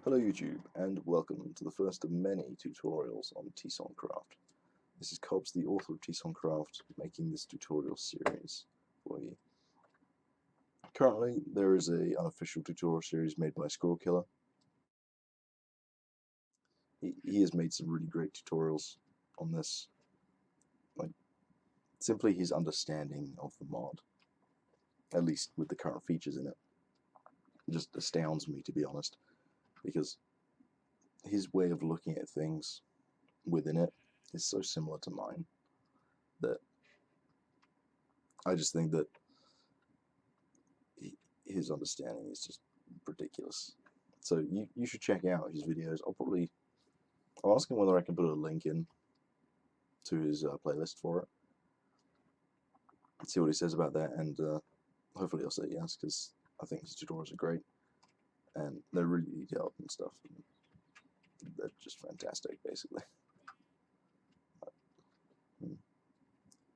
Hello YouTube, and welcome to the first of many tutorials on TSON Craft. This is Cobbs, the author of TSON Craft, making this tutorial series for you. Currently, there is an unofficial tutorial series made by Squirrel Killer. He has made some really great tutorials on this. Simply his understanding of the mod, at least with the current features in it, just astounds me, to be honest, because his way of looking at things within it is so similar to mine that I just think that his understanding is just ridiculous. So you should check out his videos. I'll ask him whether I can put a link in to his playlist for it. See what he says about that, and hopefully he'll say yes, because I think his tutorials are great, and they're really detailed and stuff. And they're just fantastic, basically.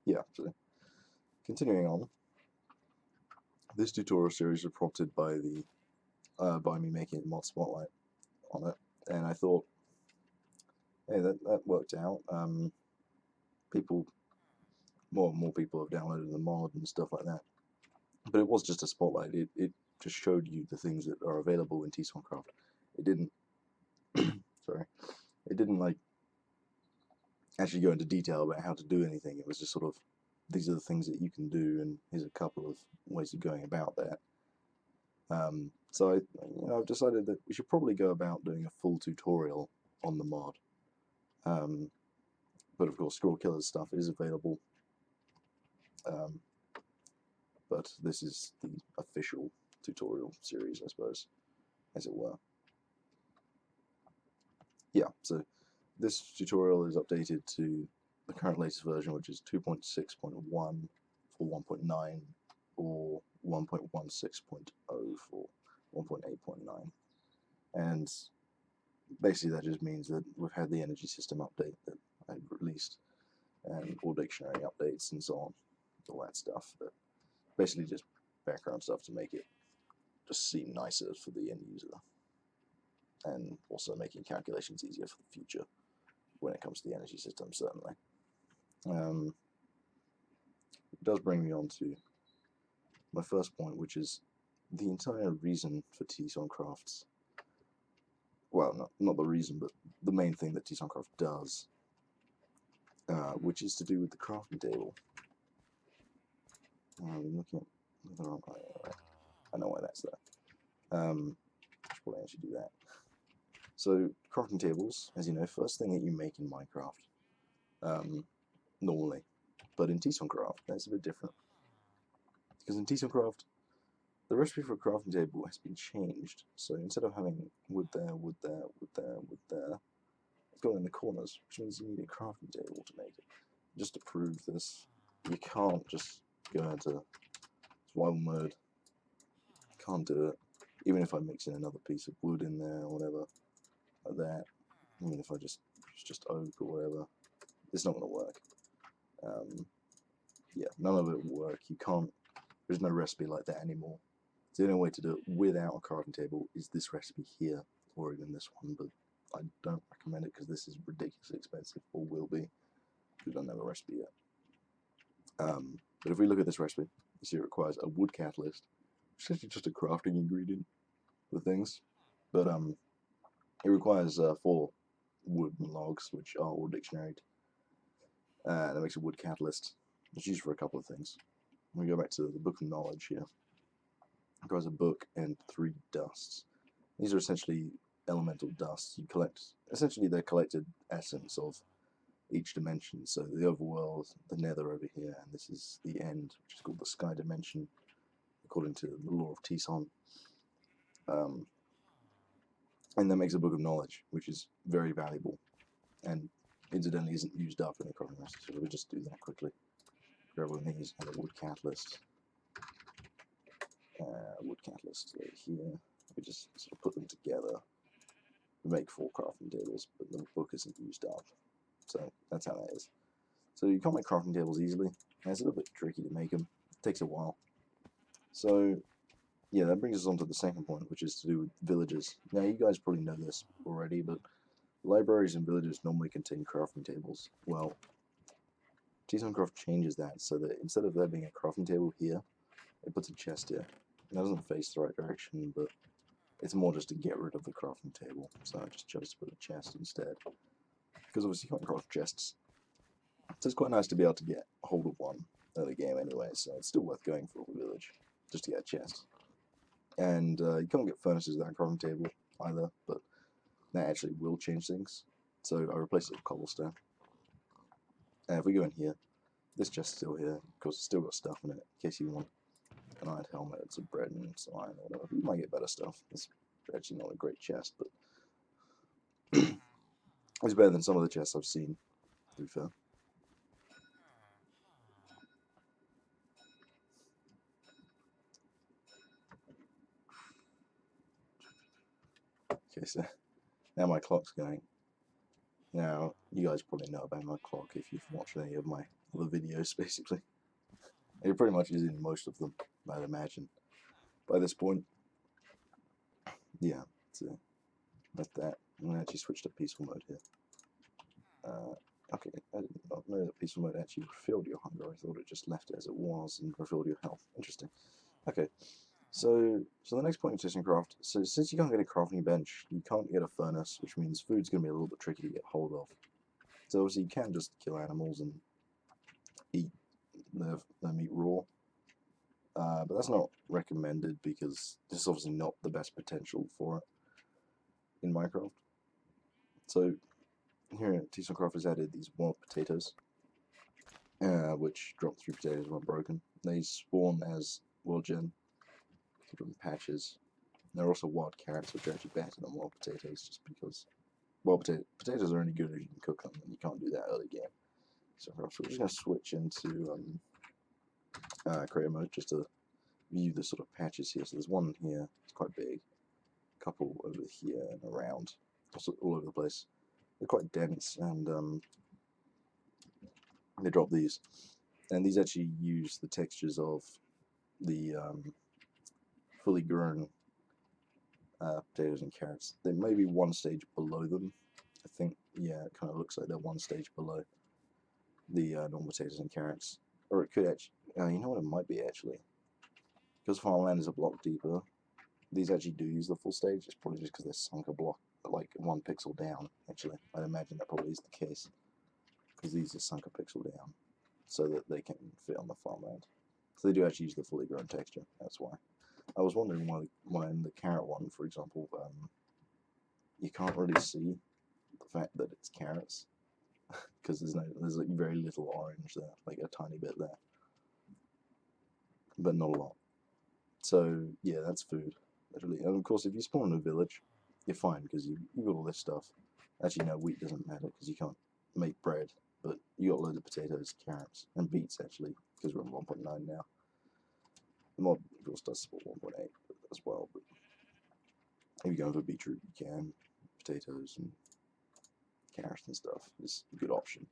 Yeah, so continuing on, this tutorial series was prompted by by me making a mod spotlight on it, and I thought, hey, that worked out. More and more people have downloaded the mod and stuff like that. But it was just a spotlight. It just showed you the things that are available in TSON Craft. It didn't sorry. It didn't like actually go into detail about how to do anything. It was just sort of, these are the things that you can do, and here's a couple of ways of going about that. So I've decided that we should probably go about doing a full tutorial on the mod. But of course, Squirrel Killer's stuff is available. But this is the official tutorial series, I suppose, as it were. Yeah, so this tutorial is updated to the current latest version, which is 2.6.1 for 1.9 or 1.16.0 for 1.8.9. And basically that just means that we've had the energy system update that I released, and all dictionary updates and so on, all that stuff. But basically just background stuff to make it just seem nicer for the end user, and also making calculations easier for the future when it comes to the energy system, certainly. It does bring me on to my first point, which is the entire reason for TSON Crafts. Well, not the reason, but the main thing that TSON Craft does, which is to do with the crafting table. I'm looking at whether I know why that's there. I should probably actually do that. So, crafting tables, as you know, first thing that you make in Minecraft, normally. But in TSON Craft, that's a bit different. Because in TSON Craft, the recipe for a crafting table has been changed. So instead of having wood there, wood there, wood there, wood there, it's got it in the corners, which means you need a crafting table to make it. Just to prove this, you can't just go into survival mode. Can't do it. Even if I mix in another piece of wood in there or whatever, like that. Even if I just oak or whatever, it's not going to work. Yeah, none of it will work. You can't. There's no recipe like that anymore. The only way to do it without a crafting table is this recipe here, or even this one, but I don't recommend it because this is ridiculously expensive, or will be. We don't have a recipe yet. But if we look at this recipe, you see it requires a wood catalyst, which is actually just a crafting ingredient for things, but it requires 4 wood and logs, which are all dictionaried, and it makes a wood catalyst. It's used for a couple of things. We go back to the Book of Knowledge here. It requires a book and 3 dusts. These are essentially elemental dusts. You collect, essentially they're collected essence of each dimension. So the overworld, the nether over here, and this is the end, which is called the sky dimension, according to the lore of TSON. And that makes a Book of Knowledge, which is very valuable, and incidentally isn't used up in the crafting recipe, so we'll just do that quickly. Grab one of these and a wood catalyst. Wood catalyst right here. We just sort of put them together. We make 4 crafting tables, but the book isn't used up. So that's how that is. So you can't make crafting tables easily, and it's a little bit tricky to make them. It takes a while. So yeah, that brings us on to the second point, which is to do with villages. Now, you guys probably know this already, but libraries and villages normally contain crafting tables. Well, TSON Craft changes that so that instead of there being a crafting table here, it puts a chest here. It doesn't face the right direction, but it's more just to get rid of the crafting table. So I just chose to put a chest instead. Because obviously you can't craft chests. So it's quite nice to be able to get hold of one early game anyway, so it's still worth going for a village, just to get a chest. And you can't get furnaces without a crafting table either, but that actually will change things. So I replaced it with cobblestone. And if we go in here, this chest's still here, because it's still got stuff in it, in case you want an iron helmet, some bread and some iron or whatever. You might get better stuff. It's actually not a great chest, but it's better than some of the chests I've seen, to be fair. Okay, so now my clock's going. Now, you guys probably know about my clock if you've watched any of my other videos, basically. You're pretty much using most of them, I'd imagine. By this point, yeah, so that's that. I'm going to actually switch to peaceful mode here. Okay, I did not know that peaceful mode actually refilled your hunger. I thought it just left it as it was and refilled your health. Interesting. Okay, so the next point in TSON Craft, so since you can't get a crafting bench, you can't get a furnace, which means food's going to be a little bit tricky to get hold of. So obviously you can just kill animals and eat their meat raw, but that's not recommended because there's obviously not the best potential for it in Minecraft. So here at TSON Craft has added these wild potatoes, which drop 3 potatoes when broken. They spawn as wild gen, in patches. There are also wild carrots, which are actually better than wild potatoes, just because wild potatoes are only good if you can cook them, and you can't do that early game. So we're just going to switch into creative mode just to view the sort of patches here. So there's one here, it's quite big, a couple over here and around, also all over the place. They're quite dense, and they drop these. And these actually use the textures of the fully grown potatoes and carrots. They may be one stage below them. I think, yeah, it kind of looks like they're one stage below the normal potatoes and carrots. Or it could actually, you know what it might be actually? Because farmland is a block deeper, these actually do use the full stage. It's probably just because they're sunk a block, like 1 pixel down, actually. I'd imagine that probably is the case. Because these are sunk a pixel down, so that they can fit on the farmland. So they do actually use the fully grown texture, that's why. I was wondering why in the carrot one, for example, you can't really see the fact that it's carrots. Because there's like very little orange there, like a tiny bit there. But not a lot. So yeah, that's food, literally. And of course, if you spawn in a village, you're fine because you got all this stuff. Actually, no, wheat doesn't matter because you can't make bread. But you got loads of potatoes, carrots, and beets actually because we're on 1.9 now. The mod, of course, does support 1.8 as well. But if you go for beetroot, you can. Potatoes and carrots and stuff is a good option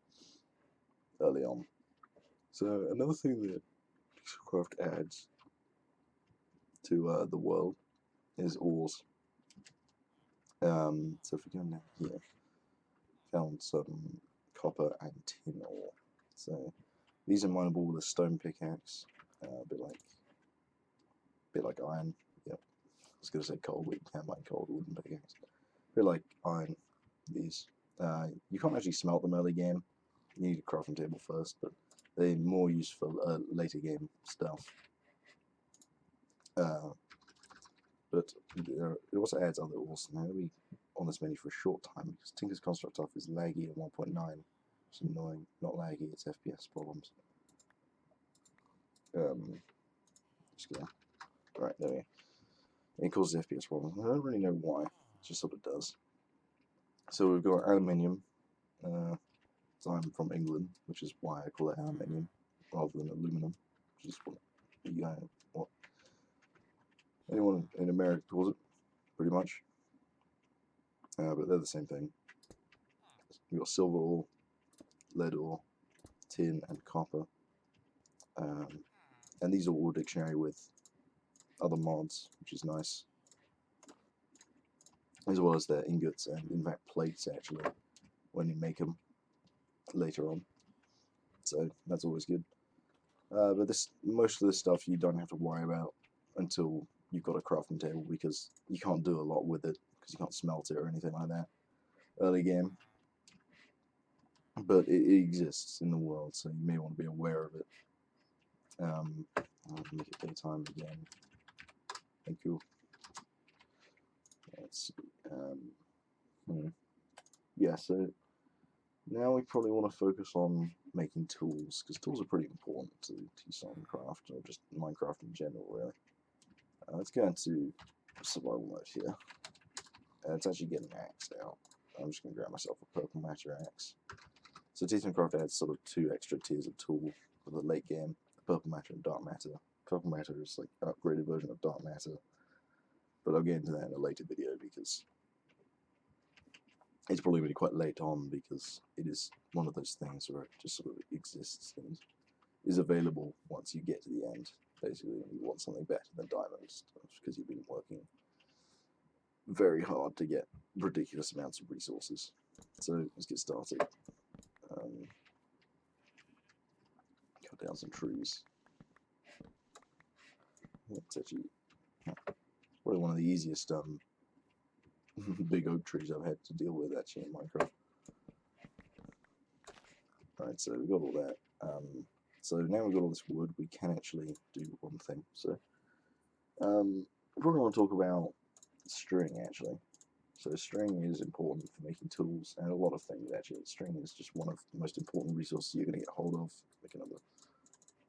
early on. So another thing that Craft adds to the world is ores. So if we go down here, found some copper and tin ore. So these are mineable with a stone pickaxe, a bit like iron. Yep, I was gonna say coal, but you can mine coal with a wooden pickaxe. A bit like iron. These you can't actually smelt them early game. You need a crafting table first, but they're more useful later game stuff. But it also adds other ores. Now we on this menu for a short time because Tinker's Construct off is laggy at 1.9. It's annoying. Not laggy, it's FPS problems. Just gonna. Right, there we go. It causes FPS problems. I don't really know why. It just sort of does. So we've got aluminium. So I'm from England, which is why I call it aluminium rather than aluminum, which is what anyone in America calls it, pretty much. But they're the same thing. We've got silver ore, lead ore, tin, and copper. And these are all dictionary with other mods, which is nice, as well as their ingots and in fact plates actually when you make them later on. So that's always good. But most of this stuff you don't have to worry about until you've got a crafting table, because you can't do a lot with it because you can't smelt it or anything like that early game. But it exists in the world, so you may want to be aware of it. I'll make it daytime again. Thank you. Let's see. Yeah, so now we probably want to focus on making tools, because tools are pretty important to TSON Craft, or just Minecraft in general, really. Let's go into survival mode here. Let's actually get an axe out. I'm just going to grab myself a purple matter axe. So TSON Craft adds sort of 2 extra tiers of tool for the late game: purple matter and dark matter. Purple matter is like an upgraded version of dark matter, but I'll get into that in a later video because it's probably going to be quite late on, because it is one of those things where it just sort of exists and is available once you get to the end. Basically, you want something better than diamonds, because you've been working very hard to get ridiculous amounts of resources. So let's get started. Cut down some trees. It's actually probably one of the easiest big oak trees I've had to deal with actually in Minecraft. Right, so we've got all that. So now we've got all this wood, we can actually do one thing. So we probably want to talk about string actually. So string is important for making tools and a lot of things actually. String is just one of the most important resources you're going to get hold of. Make another.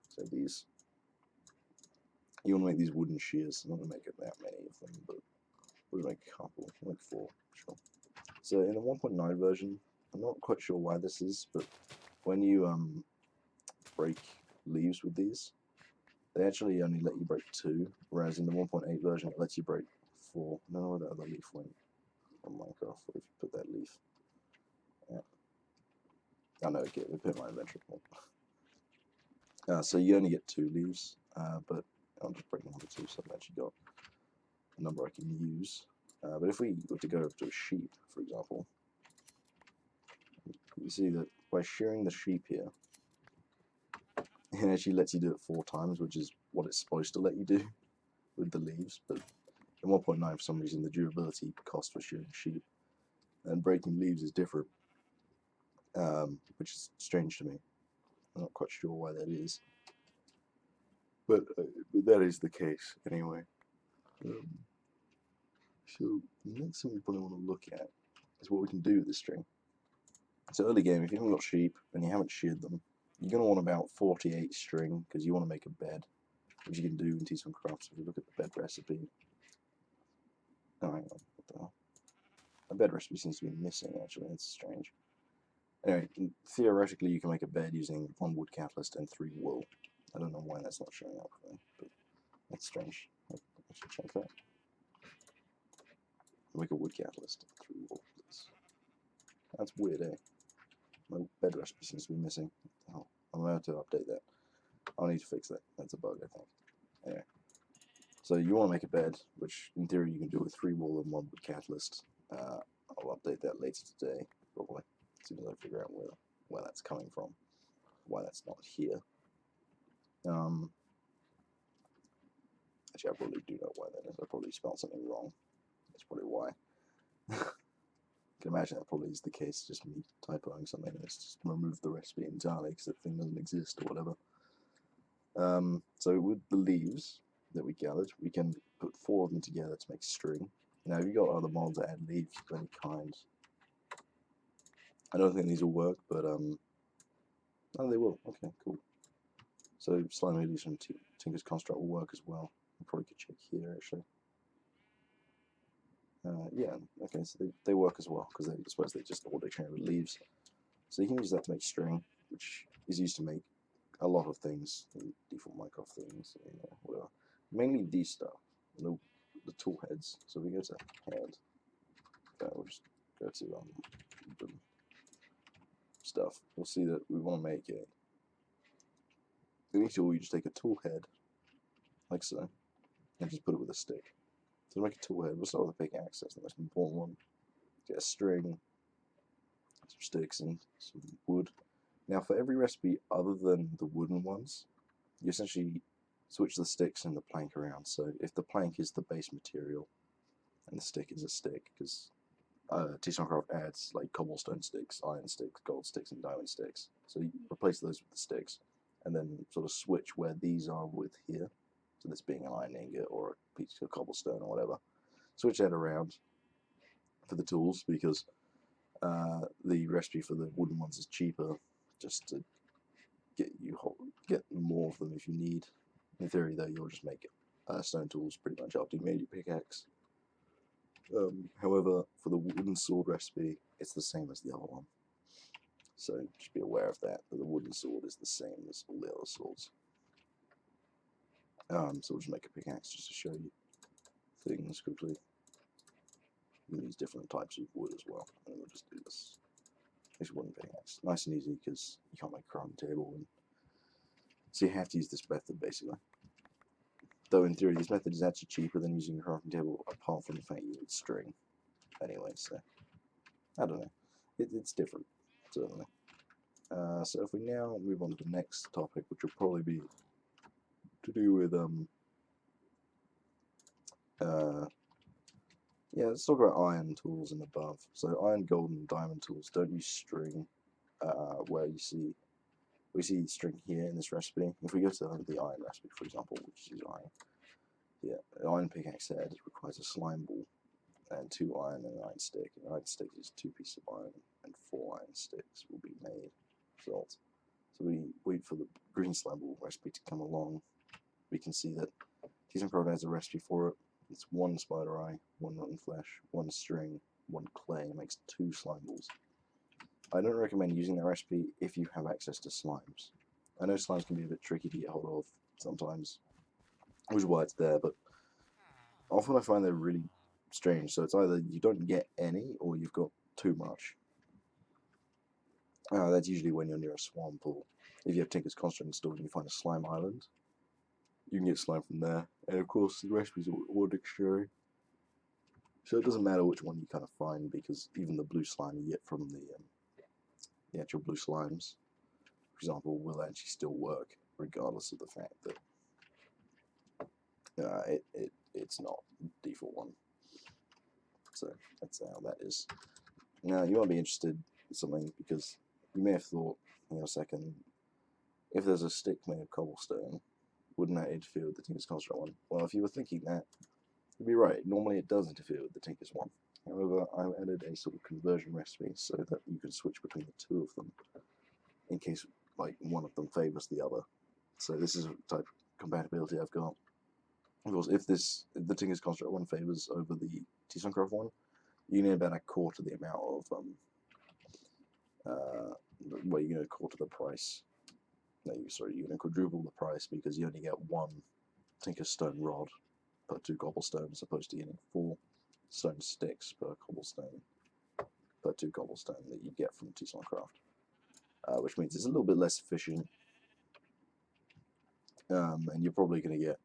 So these. You want to make these wooden shears. I'm not going to make that many of them, but we'll make a couple, like 4, sure. So in the 1.9 version, I'm not quite sure why this is, but when you break leaves with these, they actually only let you break 2, whereas in the 1.8 version it lets you break 4. I don't know where the other leaf went on Minecraft. If you put that leaf, yeah. Oh no, okay, we put my inventory. So you only get 2 leaves, but I'm just breaking number 2, so I've actually got a number I can use. But if we were to go to a sheep, for example, you see that by shearing the sheep here, it actually lets you do it 4 times, which is what it's supposed to let you do with the leaves. But in 1.9, for some reason, the durability cost for shearing sheep and breaking leaves is different, which is strange to me. I'm not quite sure why that is, but that is the case anyway. So the next thing we probably want to look at is what we can do with this string. So early game, if you haven't got sheep and you haven't sheared them, you're going to want about 48 string, because you want to make a bed, which you can do in TSON Craft. So if you look at the bed recipe, oh, hang on, what the hell? A bed recipe seems to be missing actually, that's strange. Anyway, theoretically you can make a bed using 1 wood catalyst and 3 wool. I don't know why that's not showing up for me, but that's strange. I should check that. Make a wood catalyst and 3 wool, please. That's weird, eh? My bed recipe seems to be missing. Oh, I'm about to update that. I'll need to fix that. That's a bug, I think. Anyway. So you want to make a bed, which in theory you can do with 3 wool and 1 wood catalyst. I'll update that later today, probably, as soon as I figure out where that's coming from, why that's not here. Actually, I probably do know why that is. I probably spelled something wrong. That's probably why. I can imagine that probably is the case, just me typoing something and it's just removed the recipe entirely because that thing doesn't exist or whatever. So with the leaves that we gathered, we can put 4 of them together to make string. Now, if you've got other mods that add leaves of any kind, I don't think these will work, but oh, they will. Okay, cool. So slimy leaves from Tinker's Construct will work as well. I probably could check here actually. Yeah, okay, so they work as well, because I suppose they just auto-dictionary with leaves. So you can use that to make string, which is used to make a lot of things, default Minecraft things, whatever. Mainly these stuff, the tool heads. So we go to head, we'll just go to stuff. We'll see that we want to make any tool. You just take a tool head, like so, and just put it with a stick. So to make a tool head, we'll start with a pickaxe. That's the most important one. Get a string, some sticks, and some wood. Now, for every recipe other than the wooden ones, you essentially switch the sticks and the plank around. So if the plank is the base material and the stick is a stick, because TSON Craft adds like cobblestone sticks, iron sticks, gold sticks, and diamond sticks. So you replace those with the sticks, and then sort of switch where these are with here. So this being an iron ingot or a piece of cobblestone or whatever. Switch that around for the tools, because the recipe for the wooden ones is cheaper, just to get more of them if you need. In theory, though, you'll just make stone tools pretty much after you made your pickaxe. However, for the wooden sword recipe, it's the same as the other one. So just be aware of that the wooden sword is the same as all the other swords. So we'll just make a pickaxe just to show you things quickly. You can use different types of wood as well. And we'll just do this. This wooden pickaxe. Nice and easy because you can't make a crafting table. So you have to use this method basically. Though in theory, this method is actually cheaper than using a crafting table, apart from the fact you need string. Anyway, so I don't know. It's different, certainly. So if we now move on to the next topic, which will probably be to do with yeah, let's talk about iron tools and above. So iron, gold, and diamond tools don't use string. Where we see string here in this recipe. If we go to the iron recipe, for example, which is iron, yeah, an iron pickaxe head requires a slime ball and 2 iron and an iron stick. An iron stick is 2 pieces of iron, and 4 iron sticks will be made. Result. So we wait for the green slime ball recipe to come along. We can see that TSON Craft has a recipe for it. It's 1 spider eye, 1 rotten flesh, 1 string, 1 clay. It makes 2 slime balls. I don't recommend using that recipe if you have access to slimes. I know slimes can be a bit tricky to get hold of sometimes, which is why it's there, but often I find they're really strange. So it's either you don't get any or you've got too much. That's usually when you're near a swamp, or if you have Tinker's Construct installed and you find a slime island, you can get slime from there. And of course, the recipe's all dictionary, so it doesn't matter which one you kind of find, because even the blue slime you get from the actual blue slimes, for example, will actually still work, regardless of the fact that it's not the default one. So that's how that is. Now you might be interested in something, because you may have thought, in a second, if there's a stick made of cobblestone, wouldn't that interfere with the Tinker's Construct one? Well, if you were thinking that, you'd be right. Normally it does interfere with the Tinker's one. However, I added a sort of conversion recipe so that you can switch between the 2 of them, in case like one of them favors the other. So this is a type of compatibility I've got. Of course, if the Tinker's Construct one favors over the TSON Craft one, you need about a quarter the amount of well, you're going to quarter the price. No, you're going to quadruple the price, because you only get 1 Tinker's Stone rod per 2 cobblestone, as opposed to getting 4 stone sticks per 2 cobblestone that you get from TSON Craft, which means it's a little bit less efficient, and you're probably going to get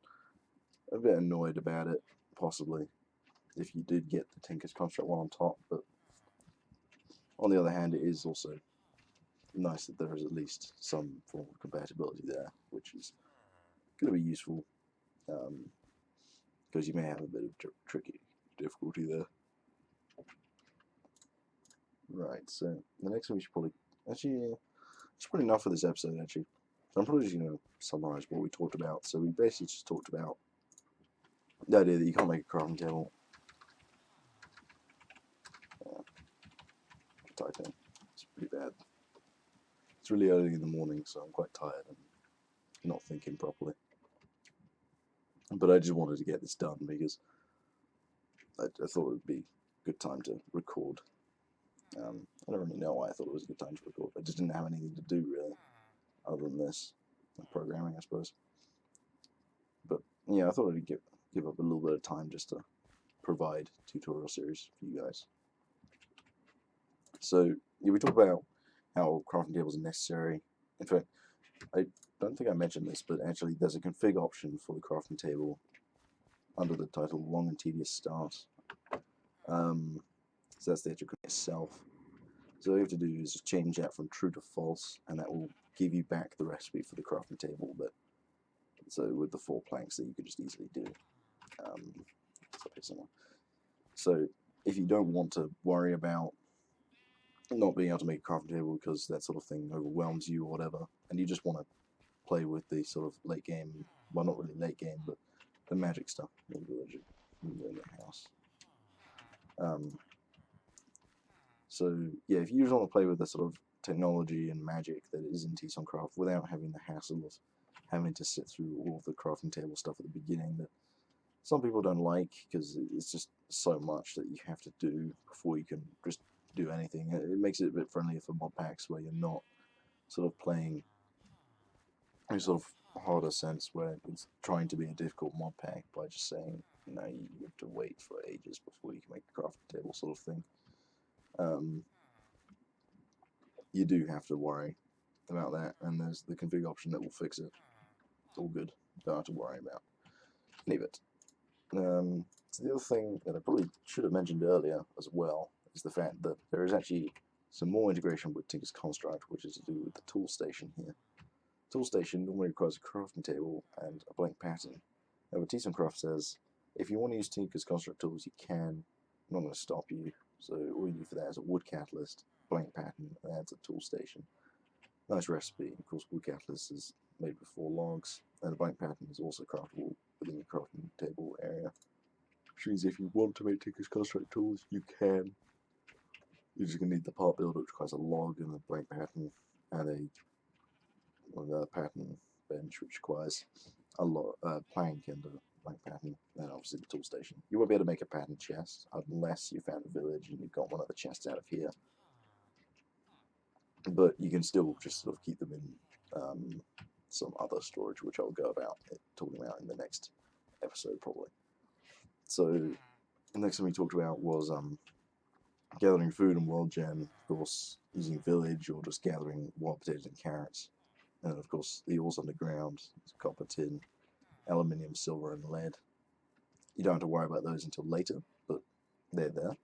a bit annoyed about it, possibly, if you did get the Tinker's Construct one on top. But on the other hand, it is also nice that there is at least some form of compatibility there, which is going to be useful, because you may have a bit of tricky difficulty there. Right, so the next one we should probably, actually, it's probably enough for this episode, actually. So I'm probably just going to summarize what we talked about. So we basically just talked about the idea that you can't make a crafting table. Typing, it's pretty bad. It's really early in the morning, so I'm quite tired and not thinking properly. But I just wanted to get this done, because I thought it would be a good time to record. I don't really know why I thought it was a good time to record. I just didn't have anything to do, really, other than this, programming, I suppose. But yeah, I thought I'd give up a little bit of time just to provide a tutorial series for you guys. So yeah, we talked about how crafting tables are necessary. In fact, I don't think I mentioned this, but actually there's a config option for the crafting table under the title Long and Tedious Start. So that's the actual code itself. So all you have to do is just change that from true to false, and that will give you back the recipe for the crafting table. But so with the 4 planks that you could just easily do. So if you don't want to worry about not being able to make a crafting table because that sort of thing overwhelms you or whatever, and you just want to play with the sort of late game, well, not really late game, but the magic stuff in the village, in the house. So yeah, if you just want to play with the sort of technology and magic that is in TSON Craft without having the hassle of having to sit through all of the crafting table stuff at the beginning that some people don't like because it's just so much that you have to do before you can just do anything. It makes it a bit friendlier for mod packs where you're not sort of playing a sort of harder sense where it's trying to be a difficult mod pack by just saying, you know, you have to wait for ages before you can make a crafting table sort of thing. You do have to worry about that, and there's the config option that will fix it. It's all good. Don't have to worry about. Leave it. So the other thing that I probably should have mentioned earlier as well is the fact that there is actually some more integration with Tinker's Construct, which is to do with the tool station here. Tool station normally requires a crafting table and a blank pattern. Now, what TSON Craft says, if you want to use Tinker's Construct tools, you can. I'm not going to stop you. So all you need for that is a wood catalyst, blank pattern, and adds a tool station. Nice recipe. Of course, wood catalyst is made with 4 logs, and the blank pattern is also craftable within your crafting table area. Which means if you want to make Tinker's Construct tools, you can. You're just going to need the part builder, which requires a log and a blank pattern, and a pattern bench, which requires a plank and a blank pattern, and obviously the tool station. You won't be able to make a pattern chest unless you found a village and you've got one of the chests out of here. But you can still just sort of keep them in some other storage, which I'll go about talking about in the next episode probably. So the next thing we talked about was gathering food and world gem, of course using village or just gathering wild potatoes and carrots. And of course the ores underground, copper, tin, aluminium, silver and lead. You don't have to worry about those until later, but they're there.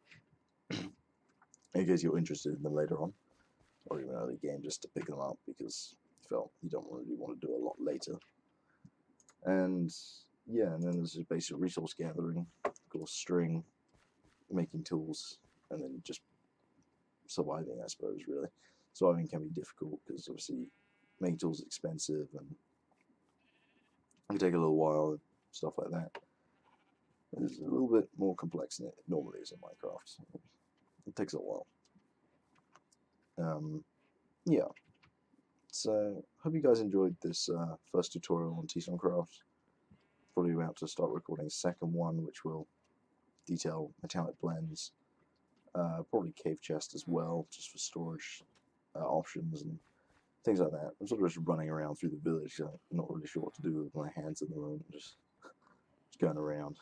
In case you're interested in them later on, or even early game, just to pick them up because you felt you don't really want to do a lot later. And yeah, and then there's just basic resource gathering, of course string, making tools, and then just surviving, I suppose, really. Surviving can be difficult because obviously making tools is expensive and it can take a little while and stuff like that. It's a little bit more complex than it normally is in Minecraft. It takes a while. Yeah. So, hope you guys enjoyed this first tutorial on TSON Craft. Probably about to start recording a second one, which will detail metallic blends. Probably cave chest as well, just for storage options and things like that. I'm sort of just running around through the village, so I'm not really sure what to do with my hands at the moment. Just going around.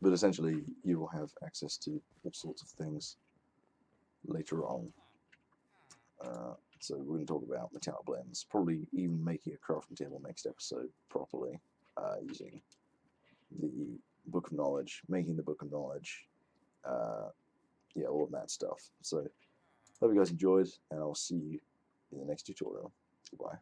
But essentially, you will have access to all sorts of things later on. So we're going to talk about metallic blends, probably even making a crafting table next episode properly, using the Book of Knowledge, making the Book of Knowledge, yeah, all of that stuff. So hope you guys enjoyed, and I'll see you in the next tutorial. Goodbye.